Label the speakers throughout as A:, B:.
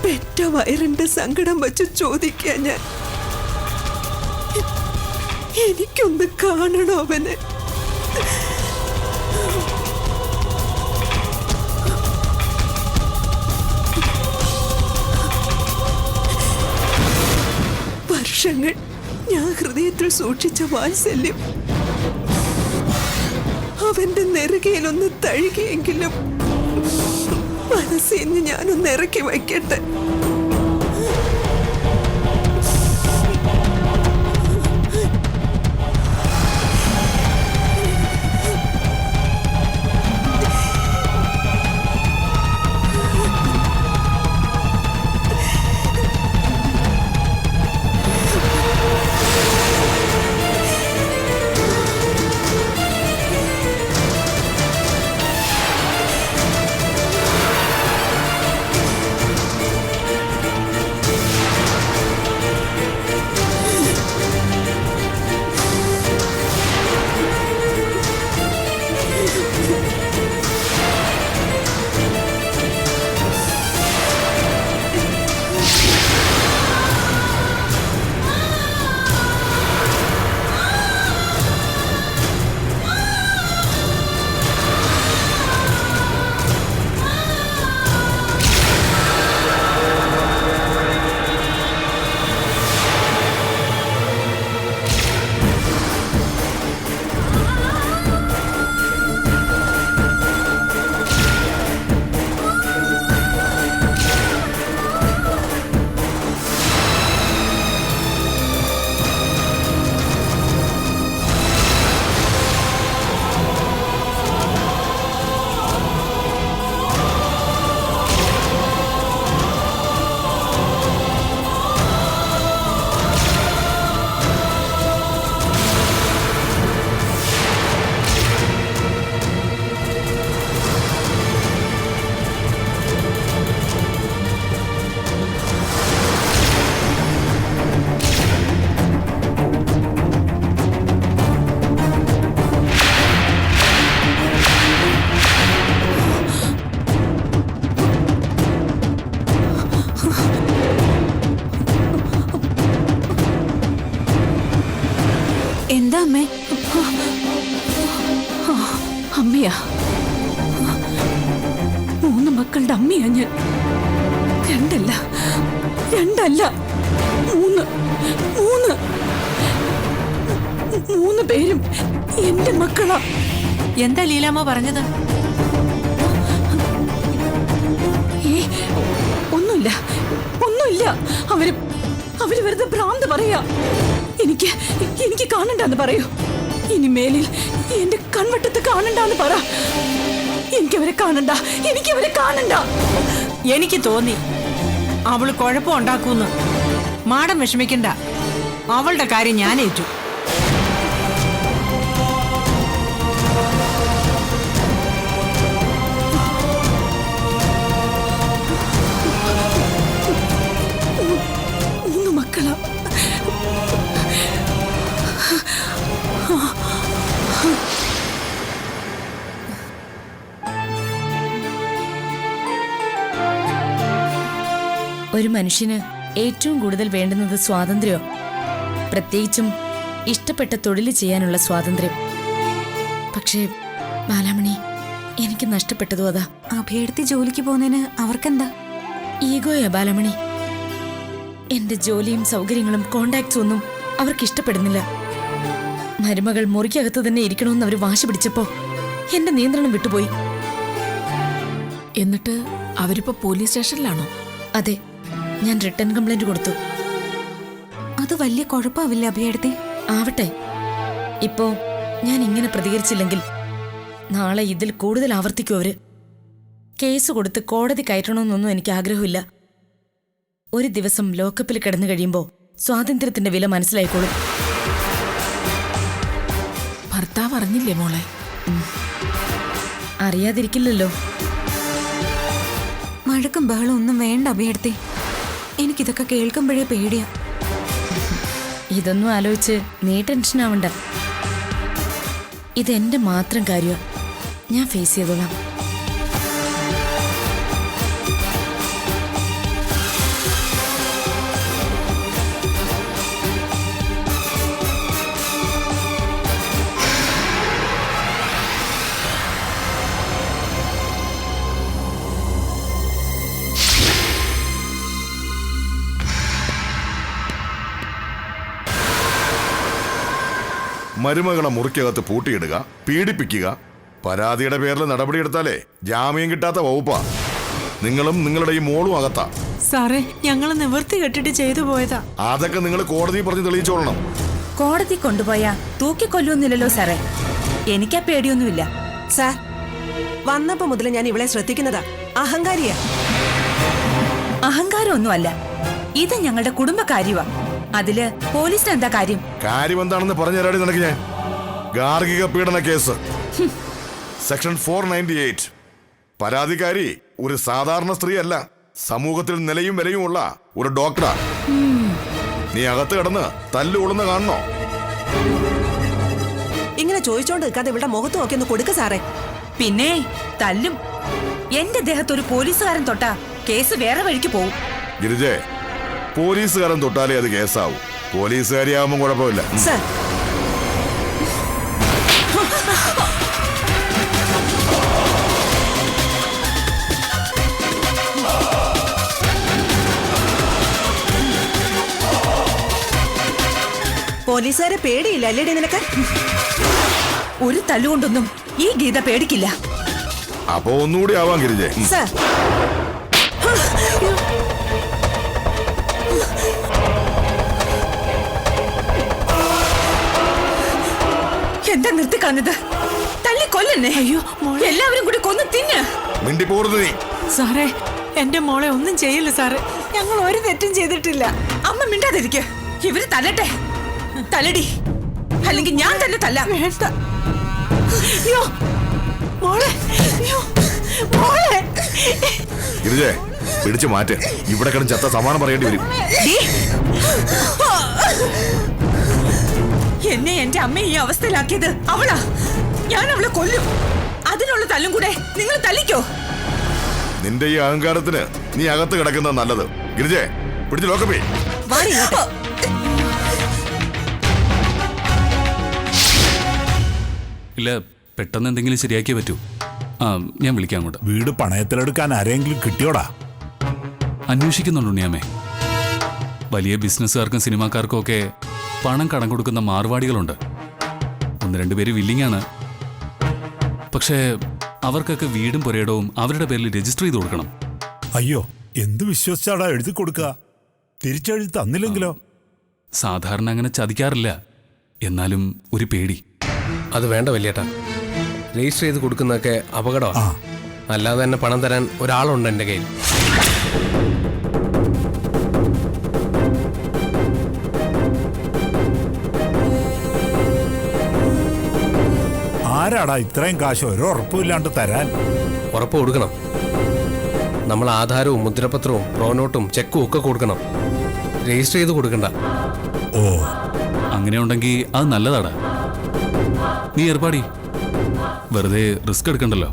A: പെറ്റ വയറിന്റെ സങ്കടം വച്ച് ചോദിക്കാൻ ഞാൻ. എനിക്കൊന്ന് കാണണോ അവനെ? വർഷങ്ങൾ ഞാൻ ഹൃദയത്തിൽ സൂക്ഷിച്ച വാത്സല്യം അവന്റെ നെറുകയിലൊന്ന് തഴുകിയെങ്കിലും മനസ്സിൽ നിന്ന് ഞാനൊന്ന് ഇറക്കി വയ്ക്കട്ടെ.
B: എന്താ അമ്മേ? അമ്മയാ? 3 മക്കളുടെ അമ്മയാ ഞാൻ. 2 അല്ല 3 പേരും എന്റെ മക്കളാ.
C: എന്താ ലീലാമ്മ പറഞ്ഞത്?
B: ഒന്നുമില്ല. അവര് വെറുതെ ഭ്രാന്ത് പറയാ. എനിക്ക് കാണണ്ടെന്ന് പറയൂ. ഇനി മേലിൽ എന്റെ കൺവട്ടത്ത് കാണണ്ടെന്ന് പറ. എനിക്കവരെ കാണണ്ട.
C: എനിക്ക് തോന്നി അവള് കുഴപ്പമുണ്ടാക്കൂന്ന്. മാഡം വിഷമിക്കണ്ട, അവളുടെ കാര്യം ഞാൻ ഏറ്റു.
D: ഒരു മനുഷ്യന് ഏറ്റവും കൂടുതൽ വേണ്ടുന്നത് സ്വാതന്ത്ര്യം, പ്രത്യേകിച്ചും ഇഷ്ടപ്പെട്ട തൊഴിൽ ചെയ്യാനുള്ള സ്വാതന്ത്ര്യം. പക്ഷേ ബാലാമണി, എനിക്ക് നഷ്ടപ്പെട്ടതോ അതാ.
B: അഭയടുത്ത് ജോലിക്ക് പോകുന്നതിന് അവർക്കെന്താ?
D: ഈഗോയാ ബാലാമണി. എന്റെ ജോലിയും സൗകര്യങ്ങളും കോണ്ടാക്ട്സും ഒന്നും അവർക്ക് ഇഷ്ടപ്പെടുന്നില്ല. മരുമകൾ മുറിക്കകത്ത് തന്നെ ഇരിക്കണമെന്ന് അവർ വാശി പിടിച്ചപ്പോ എന്റെ നിയന്ത്രണം വിട്ടുപോയി.
E: എന്നിട്ട് അവരിപ്പോ പോലീസ് സ്റ്റേഷനിലാണോ?
D: അതെ, ഞാൻ റിട്ടേൺ കംപ്ലൈന്റ് കൊടുത്തു.
B: അത് വലിയ കുഴപ്പമാവില്ല അഭയടുത്തെ?
D: ആവട്ടെ. ഇപ്പോ ഞാൻ ഇങ്ങനെ പ്രതികരിച്ചില്ലെങ്കിൽ നാളെ ഇതിൽ കൂടുതൽ ആവർത്തിക്കും അവര്. കേസ് കൊടുത്ത് കോടതി കയറ്റണമെന്നൊന്നും എനിക്ക് ആഗ്രഹമില്ല. ഒരു ദിവസം ലോക്കപ്പിൽ കിടന്നു കഴിയുമ്പോ സ്വാതന്ത്ര്യത്തിന്റെ വില മനസ്സിലായിക്കോളും.
E: ഭർത്താവ് അറിഞ്ഞില്ലേ മോളെ?
D: അറിയാതിരിക്കില്ലല്ലോ.
B: മഴക്കും ബഹളം ഒന്നും വേണ്ട അഭയടുത്തെ. എനിക്കിതൊക്കെ കേൾക്കുമ്പോഴേ പേടിയാ.
D: ഇതൊന്നും ആലോചിച്ച് നീ ടെൻഷൻ ആവണ്ട. ഇതെന്റെ മാത്രം കാര്യമാണ്. ഞാൻ ഫേസ് ചെയ്തോളാം.
F: മരുമകളെ മുറിക്കകത്ത് പൂട്ടിയിടുക, പീഡിപ്പിക്കുക, പരാതിയുടെ പേരിൽ നടപടിയെടുത്താലേ ജാമ്യം കിട്ടാത്ത വകുപ്പാ. നിങ്ങളും നിങ്ങളുടെ ഈ മോളും അകത്താ.
C: സാറേ, ഞങ്ങൾ നിവൃത്തി കെട്ടിട്ട് ചെയ്തു പോയതാ.
F: അതൊക്കെ നിങ്ങൾ കോടതി പറഞ്ഞ് തെളിയിച്ചോളണം.
D: കോടതി കൊണ്ടുപോയാ തൂക്കിക്കൊല്ലൊന്നുമില്ലല്ലോ സാറേ. എനിക്കാ പേടിയൊന്നുമില്ല.
A: സാർ, വന്നപ്പോ മുതൽ ഞാൻ ഇവളെ ശ്രദ്ധിക്കുന്നതാ. അഹങ്കാരിയാ.
D: അഹങ്കാരമൊന്നുമല്ല, ഇത് ഞങ്ങളുടെ കുടുംബകാര്യവാ. അതില് പോലീസിന് എന്താ കാര്യം?
F: കാര്യം എന്താണെന്ന് പറഞ്ഞു തരാടി നിനക്ക് ഞാൻ. ഗാർഹിക പീഡന കേസ് സെക്ഷൻ 498. പരാതിക്കാരി ഒരു സാധാരണ സ്ത്രീ അല്ല, സമൂഹത്തിൽ നിലയും വിലയും ഉള്ള ഒരു ഡോക്ടറാ. നീ അകത്ത് കിടന്ന് തല്ലുകൊള്ളുന്ന കാണണോ?
A: ഇങ്ങനെ ചോദിച്ചോണ്ട് നിൽക്കാതെ ഇവളുടെ മുഖത്ത് നോക്കി ഒന്ന് കൊടുക്ക സാറേ.
D: പിന്നെ തല്ലും. എന്റെ ദേഹത്ത് ഒരു പോലീസുകാരൻ തൊട്ടാ കേസ് വേറെ വഴിക്ക് പോവും.
F: ഗിരിജെ, പോലീസുകാരൻ തൊട്ടാലേ അത് കേസാവും. പോലീസുകാരിയാവുമ്പോൾ കുഴപ്പമില്ല.
A: സാർ, പോലീസുകാരെ പേടിയില്ല അല്ലേടി നിനക്ക്?
D: ഒരു തല്ലുകൊണ്ടൊന്നും ഈ ഗീത പേടിക്കില്ല.
F: അപ്പൊ ഒന്നുകൂടി ആവാം ഗിരിജെ.
A: സാർ,
D: എന്താ നിർത്തിക്കളഞ്ഞത്? തല്ലി കൊല്ലന്നെ.
C: അയ്യോ,
D: എല്ലാവരും കൂടി കൊന്ന് തിന്ന്.
F: മിണ്ടിപ്പോറുന്നു നീ.
C: സാറേ, എന്റെ മോളെ ഒന്നും ചെയ്യില്ല സാറേ. ഞങ്ങൾ ഒരു തെറ്റും ചെയ്തിട്ടില്ല.
D: അമ്മ മിണ്ടാതിരിക്ക. ഇവര് തല്ലട്ടെ. തല്ലടി, അല്ലെങ്കിൽ ഞാൻ തന്നെ തല്ലാം.
C: വേണ്ട. അയ്യോ, മോളെ. അയ്യോ, മോളെ.
F: ഗിരിജെ, പിടിച്ചു മാറ്റ്. ഇവിടെ കിടന്ന് ചത്ത സമാനം പറയേണ്ടി വരും.
D: എന്നെ എന്റെ അമ്മ ഈ അവസ്ഥയിലാക്കിയത് അവളാ. ഞാൻ അവളെ കൊല്ലും. അതിനുള്ള തല്ലും കൂടെ നിങ്ങൾ തല്ലിക്കോ.
F: നിന്റെ ഈ അഹങ്കാരത്തിന് നീ അകത്ത് കിടക്കുന്നത് നല്ലത്. ഗിരിജെ, പിടിച്ചു ലോക്കപ്പേ.
A: വാടി ഇങ്ങോട്ട്.
G: ഇല്ല, പെട്ടെന്ന് എന്തെങ്കിലും ശരിയാക്കിയേ പറ്റൂ. ഞാൻ വിളിക്കാം അങ്ങോട്ട്.
H: വീട് പണയത്തിലെടുക്കാൻ ആരെങ്കിലും കിട്ടിയോടാ?
G: അന്വേഷിക്കുന്നുണ്ട് ഉണ്ണിയാമ്മേ. വലിയ ബിസിനസ്സുകാർക്കും സിനിമാക്കാർക്കും ഒക്കെ പണം കടം കൊടുക്കുന്ന മാർവാടികളുണ്ട്. 1-2 പേര് വില്ലിങ്ങാണ്. പക്ഷേ അവർക്കൊക്കെ വീടും പുരയിടവും അവരുടെ പേരിൽ രജിസ്റ്റർ ചെയ്ത് കൊടുക്കണം.
H: അയ്യോ, എന്ത് വിശ്വസിച്ചാടാ എഴുതി കൊടുക്കുക? തിരിച്ചെഴുതി തന്നില്ലെങ്കിലോ?
G: സാധാരണ അങ്ങനെ ചതിക്കാറില്ല. എന്നാലും ഒരു പേടി.
I: അത് വേണ്ട വലിയേട്ടാ. രജിസ്റ്റർ ചെയ്ത് കൊടുക്കുന്നതൊക്കെ അപകടമാണ്. അല്ലാതെ തന്നെ പണം തരാൻ ഒരാളുണ്ട് എൻ്റെ കയ്യിൽ.
H: ആരാടാ ഇത്രയും കാശ് ഒരു ഉറപ്പുമില്ലാണ്ട് തരാൻ?
I: ഉറപ്പ് കൊടുക്കണം. നമ്മൾ ആധാരവും മുദ്രപത്രവും പ്രോനോട്ടും ചെക്കും ഒക്കെ കൊടുക്കണം. രജിസ്റ്റർ ചെയ്ത് കൊടുക്കണ്ട.
H: ഓ,
G: അങ്ങനെ ഉണ്ടെങ്കിൽ അത് നല്ലതാടാ. നീ ഏർപ്പാടി. വെറുതെ റിസ്ക് എടുക്കണ്ടല്ലോ.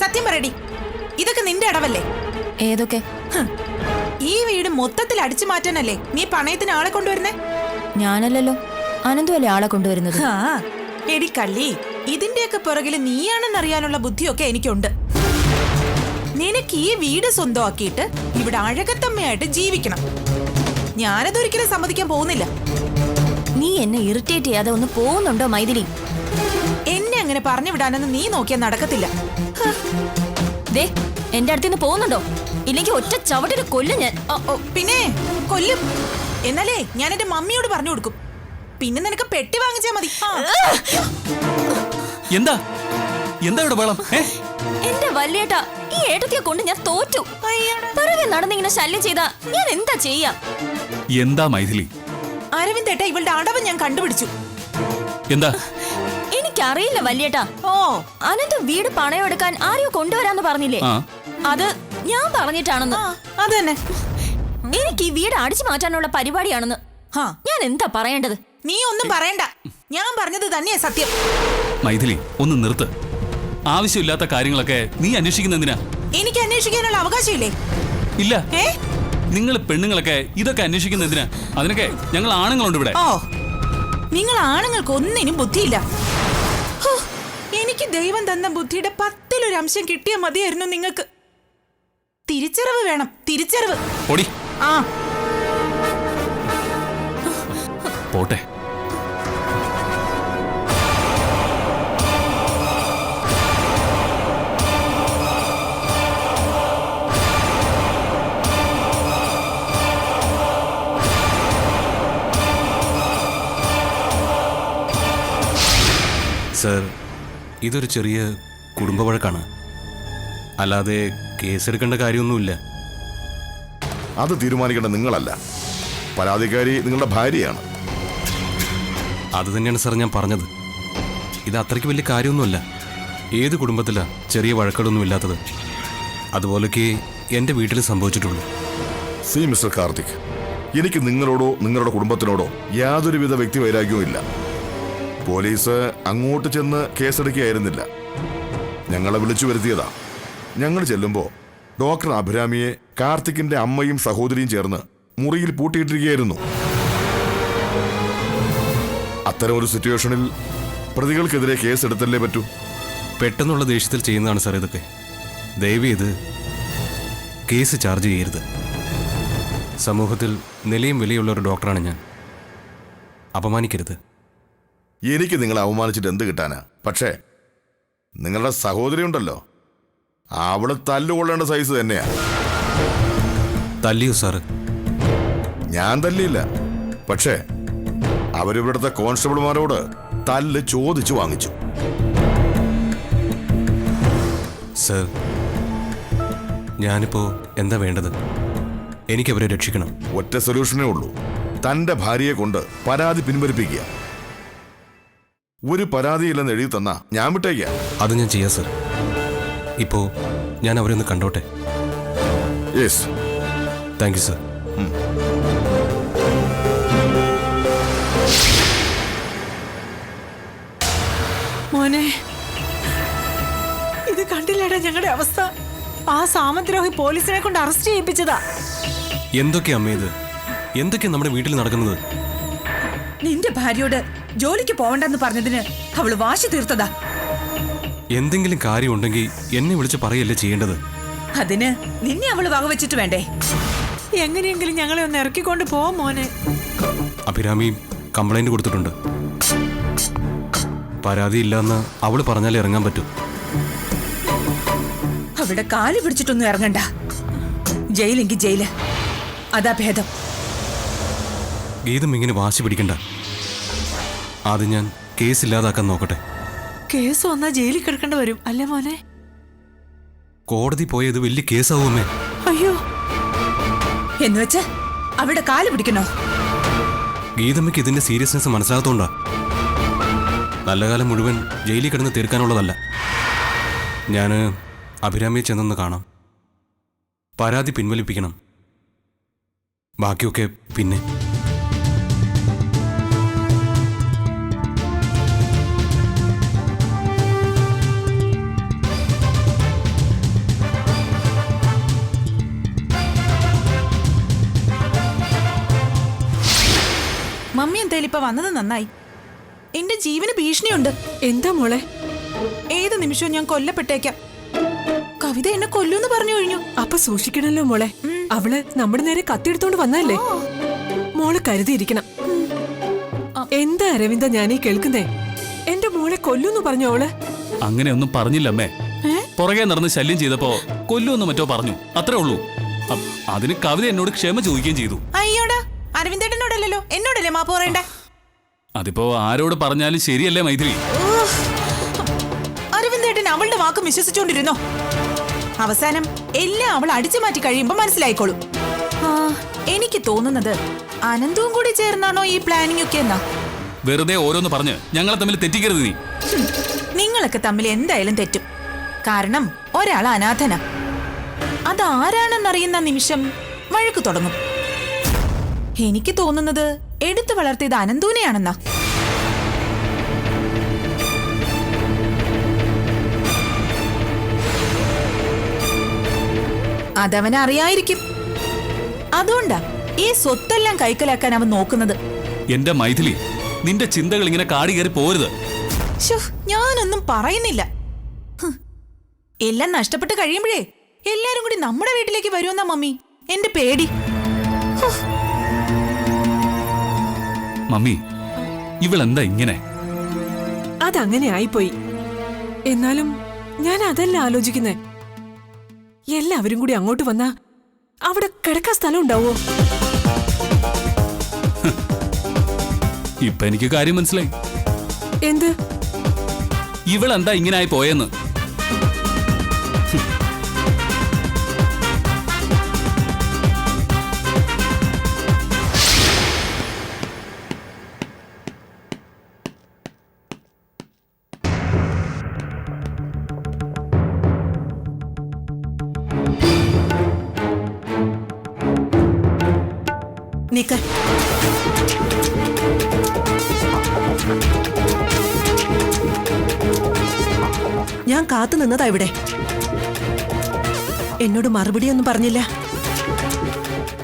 C: സത്യം പറയടി, ഇതൊക്കെ നിന്റെ അടവല്ലേ?
B: ഏതൊക്കെ?
C: ഈ വീട് മൊത്തത്തിൽ അടിച്ചു മാറ്റാനല്ലേ നീ പണയത്തിന് ആളെ കൊണ്ടുവരുന്നേ?
B: ഞാനല്ലല്ലോ, അനന്തുവല്ലേ ആളെ കൊണ്ടുവരുന്നത്.
C: എടി കള്ളി, ഇതിന്റെയൊക്കെ പുറകില് നീയാണെന്നറിയാനുള്ള ബുദ്ധിയൊക്കെ എനിക്കുണ്ട്. നിനക്ക് ഈ വീട് സ്വന്തമാക്കിയിട്ട് ഇവിടെ അഴകത്തമ്മയായിട്ട് ജീവിക്കണം. ഞാനതൊരിക്കലും സമ്മതിക്കാൻ പോകുന്നില്ല.
B: നീ എന്നെ ഇറിറ്റേറ്റ് ചെയ്യാതെ ഒന്ന് പോകുന്നുണ്ടോ മൈഥിലി?
C: എന്നെ അങ്ങനെ പറഞ്ഞു വിടാനൊന്നും നീ നോക്കിയാൽ നടക്കത്തില്ല.
B: ദേ, എന്റെ അടുത്തുനിന്ന് പോകുന്നുണ്ടോ? ഇല്ലെങ്കിൽ ഒറ്റ ചവിട്ടിന് കൊല്ലും ഞാൻ.
C: പിന്നെ കൊല്ലും. എന്നാലേ ഞാൻ എന്റെ മമ്മിയോട് പറഞ്ഞു കൊടുക്കും. പിന്നെ നിനക്ക് പെട്ടി വാങ്ങിച്ചാ മതി.
G: എന്താ എന്താ ഇവിടെ വേളം?
B: എന്റെ വല്യേട്ടാ, ഈ ഏട്ടത്തിയെ കൊണ്ട് ഞാൻ തോറ്റു. പിറകെ നടന്നിങ്ങനെ ശല്യം ചെയ്താ ഞാൻ എന്താ ചെയ്യാ?
G: എന്താ മൈഥിലി?
C: അരവിന്ദേട്ടാ, ഇവളുടെ അടവ് ഞാൻ കണ്ടുപിടിച്ചു.
G: എന്താ?
B: എനിക്കറിയില്ല വല്യേട്ടാ. അനന്ത് വീട് പണയം എടുക്കാൻ ആരെയോ കൊണ്ടുവരാന്ന് പറഞ്ഞില്ലേ? അത് ഞാൻ പറഞ്ഞിട്ടാണെന്ന്.
C: അത് തന്നെ.
B: എനിക്ക് ഈ വീട് അടിച്ചു മാറ്റാനുള്ള പരിപാടിയാണെന്ന്. ഞാൻ എന്താ പറയേണ്ടത്?
C: നീ ഒന്നും പറയണ്ട. ഞാൻ പറഞ്ഞത് തന്നെയാ സത്യം.
G: മൈഥിലി ഒന്ന് നിർത്ത്. ആവശ്യമില്ലാത്ത കാര്യങ്ങളൊക്കെ നീ അന്വേഷിക്കുന്ന എന്തിനാ?
C: എനിക്ക് അന്വേഷിക്കാനുള്ള അവകാശമില്ലേ?
G: ഇല്ല.
C: ഏ
G: നിങ്ങൾ പെണ്ണുങ്ങളൊക്കെ ഇതൊക്കെ അന്വേഷിക്കുന്ന എന്തിനാ? അതിനൊക്കെ ഞങ്ങൾ ആണുങ്ങളുണ്ട് ഇവിടെ.
C: ഓ, നിങ്ങൾ ആണുങ്ങൾക്ക് ഒന്നിനും ബുദ്ധിയില്ല. ഹോ, എനിക്ക് ദൈവം തന്ന ബുദ്ധിയുടെ 10-ൽ 1 അംശം കിട്ടിയാൽ മതിയായിരുന്നു നിങ്ങൾക്ക്. തിരിച്ചറിവ് വേണം, തിരിച്ചറിവ്.
G: ഓടി
C: ആ
G: പോട്ടെ.
I: സർ, ഇതൊരു ചെറിയ കുടുംബ വഴക്കാണ്, അല്ലാതെ കേസെടുക്കേണ്ട കാര്യമൊന്നുമില്ല.
F: അത് തീരുമാനിക്കേണ്ട നിങ്ങളല്ല, പരാതിക്കാരി നിങ്ങളുടെ ഭാര്യയാണ്.
I: അത് തന്നെയാണ് സർ ഞാൻ പറഞ്ഞത്. ഇത് അത്രയ്ക്ക് വലിയ കാര്യമൊന്നുമല്ല. ഏത് കുടുംബത്തിലാ ചെറിയ വഴക്കുകളൊന്നും ഇല്ലാത്തത്? അതുപോലൊക്കെ എൻ്റെ വീട്ടിൽ സംഭവിച്ചിട്ടുള്ളൂ.
F: സി മിസ്റ്റർ കാർത്തിക്, എനിക്ക് നിങ്ങളോടോ നിങ്ങളുടെ കുടുംബത്തിനോടോ യാതൊരുവിധ വ്യക്തിവൈരാഗ്യവും ഇല്ല. പോലീസ് അങ്ങോട്ട് ചെന്ന് കേസെടുക്കുകയായിരുന്നില്ല, ഞങ്ങളെ വിളിച്ചു വരുത്തിയതാ. ഞങ്ങൾ ചെല്ലുമ്പോൾ ഡോക്ടർ അഭിരാമിയെ കാർത്തിക്കിന്റെ അമ്മയും സഹോദരിയും ചേർന്ന് മുറിയിൽ പൂട്ടിയിട്ടിരിക്കുകയായിരുന്നു. അത്തരമൊരു സിറ്റുവേഷനിൽ പ്രതികൾക്കെതിരെ കേസെടുത്തല്ലേ പറ്റൂ.
I: പെട്ടെന്നുള്ള ദേഷ്യത്തിൽ ചെയ്യുന്നതാണ് സാർ ഇതൊക്കെ. ദയവ് ചെയ്ത് കേസ് ചാർജ് ചെയ്യരുത്. സമൂഹത്തിൽ നിലയും വിലയുള്ള ഒരു ഡോക്ടറാണ് ഞാൻ. അപമാനിക്കരുത്.
F: എനിക്ക് നിങ്ങളെ അവമാനിച്ചിട്ട് എന്ത് കിട്ടാനാ? പക്ഷേ നിങ്ങളുടെ സഹോദരി ഉണ്ടല്ലോ, അവള് തല്ലുകൊള്ളേണ്ട സൈസ് തന്നെയാ.
I: തല്ലിയോ സാറ്?
F: ഞാൻ തല്ലിയില്ല, പക്ഷേ അവരിവിടുത്തെ കോൺസ്റ്റബിൾമാരോട് തല്ല് ചോദിച്ചു വാങ്ങിച്ചു.
I: സർ, ഞാനിപ്പോ എന്താ വേണ്ടത്? എനിക്കവരെ രക്ഷിക്കണം.
F: ഒറ്റ സൊല്യൂഷനേ ഉള്ളൂ, തന്റെ ഭാര്യയെ കൊണ്ട് പരാതി പിൻവലിപ്പിക്കുക. ഒരു പരാതിയില്ലെന്ന് എഴുതി തന്നാ ഞാൻ വിട്ടേക്കാം.
I: അത് ഞാൻ ചെയ്യാം സർ. ഇപ്പോ ഞാൻ അവരെ ഒന്ന് കണ്ടോട്ടെ?
F: യെസ്.
I: Thank you sir.
C: മോനെ, ഇത് കണ്ടില്ലേടാ ഞങ്ങളുടെ അവസ്ഥ? ആ സാമദ്രോഹി പോലീസിനെ കൊണ്ട് അറസ്റ്റ് ചെയ്യിപ്പിച്ചതാ.
I: എന്തൊക്കെയാ അമ്മ ഇത്? എന്തൊക്കെയാ നമ്മുടെ വീട്ടിൽ നടക്കുന്നത്?
D: നിന്റെ ഭാര്യയോട് ജോലിക്ക് പോവണ്ടെന്ന് പറഞ്ഞതിന് അവള് വാശി തീർത്തതാ.
I: എന്തെങ്കിലും കാര്യമുണ്ടെങ്കിൽ എന്നെ വിളിച്ച് പറയല്ലേ ചെയ്യേണ്ടത്?
D: അതിന് നിന്നെ അവള് വകവെച്ചിട്ട് വേണ്ടേ?
C: എങ്ങനെയെങ്കിലും ഞങ്ങളെ ഒന്ന് ഇറക്കിക്കൊണ്ട് പോവാം മോനെ.
I: അഭിരാമി കംപ്ലൈന്റ് കൊടുത്തിട്ടുണ്ട്. പരാതിയില്ലെന്ന് അവള് പറഞ്ഞാലേ ഇറങ്ങാൻ പറ്റൂ.
D: അവിടെ കാല് പിടിച്ചിട്ടൊന്നും ഇറങ്ങണ്ട. ജയിലെങ്കിൽ ജയില്, അതാ ഭേദം.
I: ഗീതം ഇങ്ങനെ വാശി പിടിക്കണ്ട. ആദ്യം ഞാൻ കേസ് ഇല്ലാതാക്കാൻ നോക്കട്ടെ.
C: കേസ് വന്നാ ജയിലിൽ കിടക്കേണ്ടി വരും അല്ലേ മോനെ?
I: കോടതി പോയത് വലിയ കേസാവുമേ.
C: അയ്യോ,
D: എന്നുവെച്ച് അവിടെ കാല് പിടിക്കണോ?
I: ഗീതമ്മയ്ക്ക് ഇതിന്റെ സീരിയസ്നെസ് മനസ്സിലാകത്തോണ്ടാ. നല്ല കാലം മുഴുവൻ ജയിലിൽ കിടന്ന് തീർക്കാനുള്ളതല്ല. ഞാൻ അഭിരാമിയെ ചെന്നൊന്ന് കാണാം. പരാതി പിൻവലിപ്പിക്കണം. ബാക്കിയൊക്കെ പിന്നെ.
C: മമ്മി എന്തായാലും ഇപ്പൊ വന്നത് നന്നായി. എന്റെ ജീവന് ഭീഷണിയുണ്ട്.
A: എന്താ മോളെ?
C: ഏത് നിമിഷവും ഞാൻ കൊല്ലപ്പെട്ടേക്കാം. കവിത എന്നെ കൊല്ലൂന്ന് പറഞ്ഞു കഴിഞ്ഞു.
A: അപ്പൊ സൂക്ഷിക്കണല്ലോ മോളെ. അവള് നമ്മുടെ നേരെ കത്തിയെടുത്തോണ്ട് വന്നല്ലേ? മോള് കരുതിയിരിക്കണം. എന്താ അരവിന്ദ ഞാനീ കേൾക്കുന്നേ? എന്റെ മോളെ കൊല്ലൂന്ന് പറഞ്ഞു അവള്.
G: അങ്ങനെയൊന്നും പറഞ്ഞില്ലമ്മേ. പുറകെ നടന്ന് ശല്യം ചെയ്തപ്പോ കൊല്ലുമെന്ന് മറ്റോ പറഞ്ഞു, അത്രേ ഉള്ളൂ. അതിന് കവിത എന്നോട് ക്ഷമ ചോദിക്കുകയും ചെയ്തു.
C: അയ്യോടാ, അരവിന്ദേട്ടനോടല്ലോ, എന്നോടല്ലേ മാപ്പ് പറയണ്ടേ?
G: അതിപ്പോ ആരോട് പറഞ്ഞാലും ശരിയല്ലേ മൈഥിലി?
C: അരവിന്ദേട്ടൻ അവളുടെ വാക്ക് വിശ്വസിച്ചോണ്ടിരുന്നോ? അവസാനം എല്ലാം അവൾ അടിച്ചു മാറ്റി കഴിയുമ്പോ മനസ്സിലായിക്കോളും. എനിക്ക് തോന്നുന്നത് അനന്തവും കൂടി ചേർന്നാണോ ഈ പ്ലാനിംഗ് ഒക്കെ എന്നാ.
G: വെറുതെ ഓരോന്ന് പറഞ്ഞ് ഞങ്ങളെ തമ്മിൽ തെറ്റിക്കരുത് നീ.
C: നിങ്ങളൊക്കെ തമ്മിൽ എന്തായാലും തെറ്റും. കാരണം ഒരാൾ അനാഥന. അതാരാണെന്നറിയുന്ന നിമിഷം വഴക്ക് തുടങ്ങും. എനിക്ക് തോന്നുന്നത് എടുത്തു വളർത്തിയത് അനന്തൂനെയാണെന്നാ. അതവനെ അറിയായിരിക്കും. അതുകൊണ്ടാ ഈ സ്വത്തെല്ലാം കൈക്കലാക്കാൻ അവൻ നോക്കുന്നത്.
G: എന്റെ മൈഥിലി, നിന്റെ ചിന്തകൾ ഇങ്ങനെ കാടി കയറി പോരുത്.
C: ശ്ശോ, ഞാനൊന്നും പറയുന്നില്ല. ഹ്, എല്ലാം നഷ്ടപ്പെട്ട് കഴിയുമ്പോഴേ എല്ലാരും കൂടി നമ്മുടെ വീട്ടിലേക്ക് വരുമെന്നാ മമ്മി എന്റെ പേടി. ഹ്.
G: മമ്മി, ഇവളെന്താ ഇങ്ങനെ?
A: അതങ്ങനെ ആയിപ്പോയി. എന്നാലും ഞാൻ അതല്ല ആലോചിക്കുന്നേ. എല്ലാവരും കൂടി അങ്ങോട്ട് വന്നാ അവിടെ കിടക്കാൻ സ്ഥലം ഉണ്ടാവോ?
G: ഇപ്പൊ എനിക്ക് കാര്യം മനസ്സിലായി.
A: എന്ത്?
G: ഇവളെന്താ ഇങ്ങനെ ആയി പോയെന്ന്.
C: നിക്ക.
J: ഞാൻ കാത്തു നിന്നതാ ഇവിടെ. എന്നോട് മറുപടിയൊന്നും പറഞ്ഞില്ല.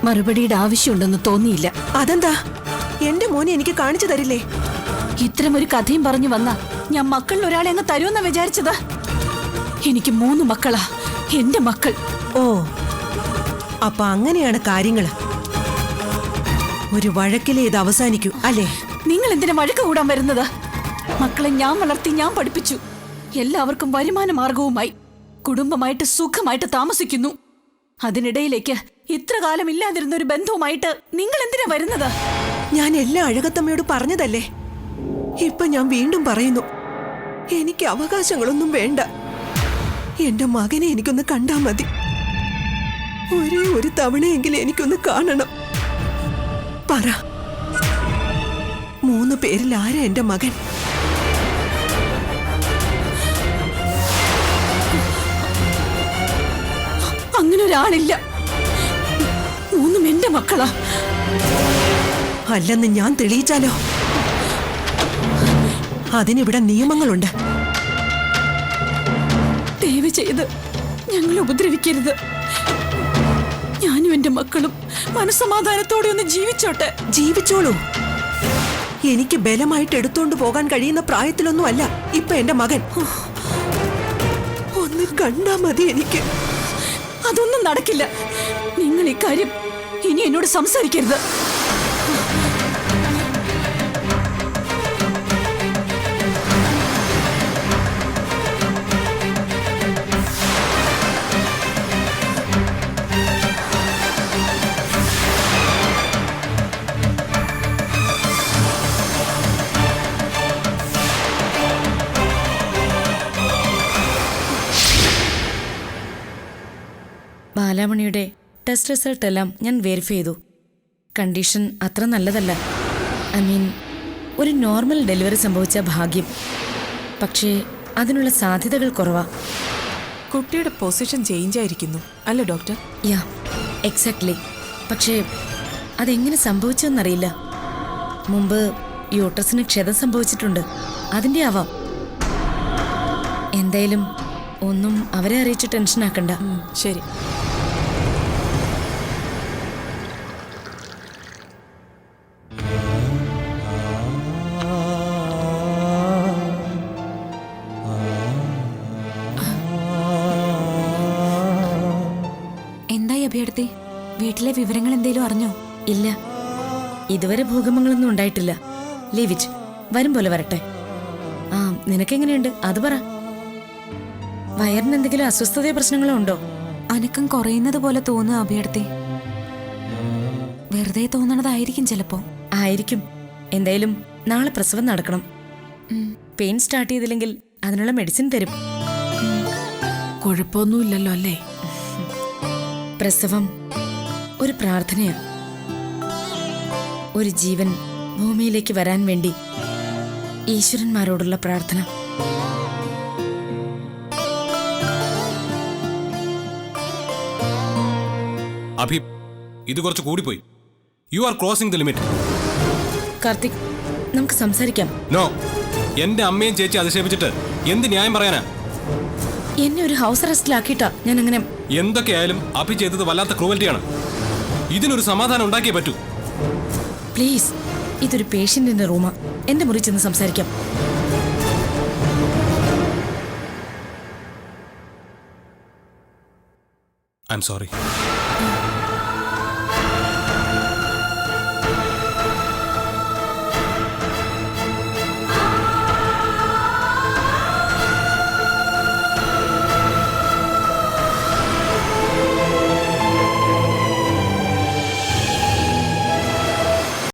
E: മറുപടിയുടെ ആവശ്യമുണ്ടെന്ന് തോന്നിയില്ല.
J: അതെന്താ? എന്റെ മോനെ എനിക്ക് കാണിച്ചു തരില്ലേ?
E: ഇത്തരമൊരു കഥയും പറഞ്ഞു വന്ന ഞാൻ മക്കളിൽ ഒരാളെ അങ്ങ് തരുമെന്നാ വിചാരിച്ചത്. എനിക്ക് 3 മക്കളാ, എന്റെ മക്കൾ.
J: ഓ, അപ്പൊ അങ്ങനെയാണ് കാര്യങ്ങള്. ഒരു വഴക്കിലെ ഇത് അവസാനിക്കൂ അല്ലേ?
E: നിങ്ങൾ എന്തിനാ വഴക്ക് കൂടാൻ വരുന്നത്? മക്കളെ ഞാൻ വളർത്തി, ഞാൻ പഠിപ്പിച്ചു. എല്ലാവർക്കും വരുമാന മാർഗവുമായി കുടുംബമായിട്ട് സുഖമായിട്ട് താമസിക്കുന്നു. അതിനിടയിലേക്ക് ഇത്ര കാലം ഇല്ലാതിരുന്ന ഒരു ബന്ധവുമായിട്ട് നിങ്ങൾ എന്തിനാ വരുന്നത്?
J: ഞാൻ എല്ലാ അഴകത്തമ്മയോട് പറഞ്ഞതല്ലേ. ഇപ്പൊ ഞാൻ വീണ്ടും പറയുന്നു, എനിക്ക് അവകാശങ്ങളൊന്നും വേണ്ട. എന്റെ മകനെ എനിക്കൊന്ന് കണ്ടാ മതി. ഒരേ ഒരു തവണയെങ്കിലും എനിക്കൊന്ന് കാണണം. പറ, 3 പേരിൽ ആരാ എന്റെ മകൻ?
E: അങ്ങനെ ഒരാളില്ല. 3 എന്റെ മക്കളാ.
J: അല്ലെന്ന് ഞാൻ തെളിയിച്ചാലോ? അതിനിവിടെ നിയമങ്ങളുണ്ട്.
E: ദയവ് ചെയ്ത് ഞങ്ങളെ ഉപദ്രവിക്കരുത്. ഞാനും എന്റെ മക്കളും മനസ്സമാധാനത്തോടെ ഒന്ന് ജീവിച്ചോട്ടെ.
J: ജീവിച്ചോളൂ. എനിക്ക് ബലമായിട്ട് എടുത്തോണ്ട് പോകാൻ കഴിയുന്ന പ്രായത്തിലൊന്നും അല്ല ഇപ്പൊ എന്റെ മകൻ. ഒന്ന് കണ്ടാ മതി എനിക്ക്.
E: അതൊന്നും നടക്കില്ല. നിങ്ങൾ ഇക്കാര്യം ഇനി എന്നോട് സംസാരിക്കരുത്.
D: ബാലാമണിയുടെ ടെസ്റ്റ് റിസൾട്ട് എല്ലാം ഞാൻ വെരിഫൈ ചെയ്തു. കണ്ടീഷൻ അത്ര നല്ലതല്ല. ഐ മീൻ, ഒരു നോർമൽ ഡെലിവറി സംഭവിച്ച ഭാഗ്യം. പക്ഷേ അതിനുള്ള സാധ്യതകൾ കുറവാ.
C: കുട്ടിയുടെ പൊസിഷൻ ചേഞ്ച് ആയിരിക്കുന്നു അല്ലേ ഡോക്ടർ?
D: യാ, എക്സാക്ട്ലി. പക്ഷേ അതെങ്ങനെ സംഭവിച്ചെന്നറിയില്ല. മുമ്പ് യൂട്രസിന് ക്ഷതം സംഭവിച്ചിട്ടുണ്ട്. അതിൻ്റെ ആവാം. എന്തായാലും ഒന്നും അവരെ അറിയിച്ച് ടെൻഷനാക്കണ്ട.
C: ശരി.
B: എന്തായി അഭിയടുത്തി? വീട്ടിലെ വിവരങ്ങൾ എന്തേലും അറിഞ്ഞോ?
D: ഇല്ല, ഇതുവരെ ഭൂകമ്പങ്ങളൊന്നും ഉണ്ടായിട്ടില്ല. Leave it. വരും പോലെ വരട്ടെ. ആ, നിനക്കെങ്ങനെയുണ്ട് അത് പറ. വയറിന് എന്തെങ്കിലും അസ്വസ്ഥതയോ പ്രശ്നങ്ങളോ ഉണ്ടോ?
B: അനക്കം കുറയുന്നത് പോലെ തോന്നുക അഭിയടുത്തി. വെറുതെ തോന്നണതായിരിക്കും ചിലപ്പോ.
D: ആയിരിക്കും. എന്തായാലും നാളെ പ്രസവം നടക്കണം. പെയിൻ സ്റ്റാർട്ട് ചെയ്തില്ലെങ്കിൽ അതിനുള്ള മെഡിസിൻ തരും.
E: കുഴപ്പമൊന്നുമില്ലല്ലോ അല്ലേ?
D: പ്രസവം ഒരു പ്രാർത്ഥനയാ. ഒരു ജീവൻ ഭൂമിയിലേക്ക് വരാൻ വേണ്ടി ഈശ്വരന്മാരോടുള്ള പ്രാർത്ഥന.
I: അഭി, ഇത് കുറച്ച് കൂടിപ്പോയി. You are crossing the limit.
D: Karthik, നമുക്ക് സംസാരിക്കാം.
I: നോ, എന്റെ അമ്മയും ചേച്ചി അധിക്ഷേപിച്ചിട്ട് എന്ത് ന്യായം പറയാനാ?
D: എന്നെ ഒരു ഹൗസ് അറസ്റ്റിലാക്കിയിട്ടാ ഞാൻ അങ്ങനെ.
I: എന്തൊക്കെയായാലും അഭി ചെയ്തത് വല്ലാത്ത ക്രൂവൽറ്റിയാണ്. ഇതിനൊരു സമാധാനം ഉണ്ടാക്കിയേ പറ്റൂ.
D: പ്ലീസ്, ഇതൊരു പേഷ്യന്റിന്റെ റൂമാ. എന്റെ മുറി ചെന്ന് സംസാരിക്കാം.
I: I am sorry.